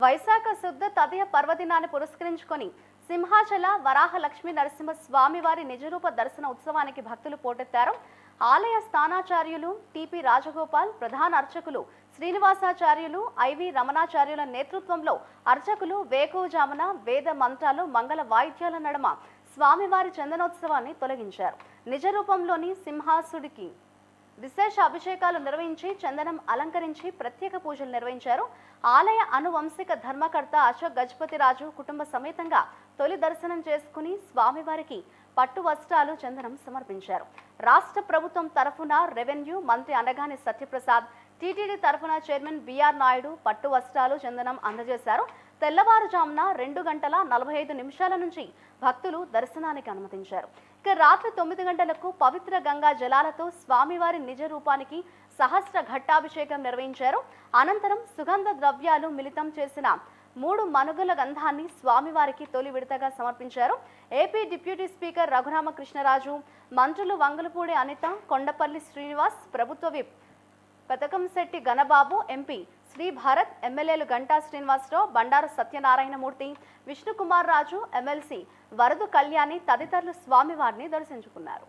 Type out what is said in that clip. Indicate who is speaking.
Speaker 1: వైశాఖ శుద్ధ తదియ పర్వదినాన్ని పురస్కరించుకొని సింహాచల వరాహ లక్ష్మీ నరసింహ స్వామివారి నిజరూప దర్శన ఉత్సవానికి భక్తులు పోటెత్తారు. ఆలయ స్థానాచార్యులు టిపి రాజగోపాల్, ప్రధాన అర్చకులు శ్రీనివాసాచార్యులు, ఐవి రమణాచార్యుల నేతృత్వంలో అర్చకులు వేకువజామున వేద మంత్రాలు, మంగళ వాయిద్యాల నడుమ స్వామివారి చందనోత్సవాన్ని తొలగించారు. నిజరూపంలోని సింహాసుడికి విశేష అభిషేకాలు నిర్వహించి చందనం అలంకరించి ప్రత్యేక పూజలు నిర్వహించారు. ఆలయ అనువంశిక ధర్మకర్త అశోక్ గజపతిరాజు కుటుంబ సమేతంగా తొలి దర్శనం చేసుకుని స్వామివారికి పట్టు వస్త్రాలు, చందనం సమర్పించారు. రాష్ట్ర ప్రభుత్వం తరఫున రెవెన్యూ మంత్రి అనగాని సత్యప్రసాద్, టీటీడీ తరఫున చైర్మన్ బిఆర్ నాయుడు పట్టు వస్త్రాలు, చందనం అందజేశారు. తెల్లవారుజామున 2:45 నుంచి భక్తులు దర్శనానికి అనుమతించారు. ఇక రాత్రి 9 గంటలకు పవిత్ర గంగా జలాలతో స్వామివారి నిజ రూపానికి సహస్ర ఘట్టాభిషేకం నిర్వహించారు. అనంతరం సుగంధ ద్రవ్యాలు మిళితం చేసిన 3 మనుగుల గంధాన్ని స్వామివారికి తొలి విడతగా సమర్పించారు. ఏపీ డిప్యూటీ స్పీకర్ రఘురామకృష్ణరాజు, మంత్రులు వంగలపూడి అనిత, కొండపల్లి శ్రీనివాస్, ప్రభుత్వ విప్ పెతకంశెట్టి గణబాబు, ఎంపీ శ్రీ భారత్, ఎమ్మెల్యేలు గంటా శ్రీనివాసరావు, బండారు సత్యనారాయణమూర్తి, విష్ణుకుమార్ రాజు, ఎమ్మెల్సీ వరదు కళ్యాణి తదితరులు స్వామివారిని దర్శించుకున్నారు.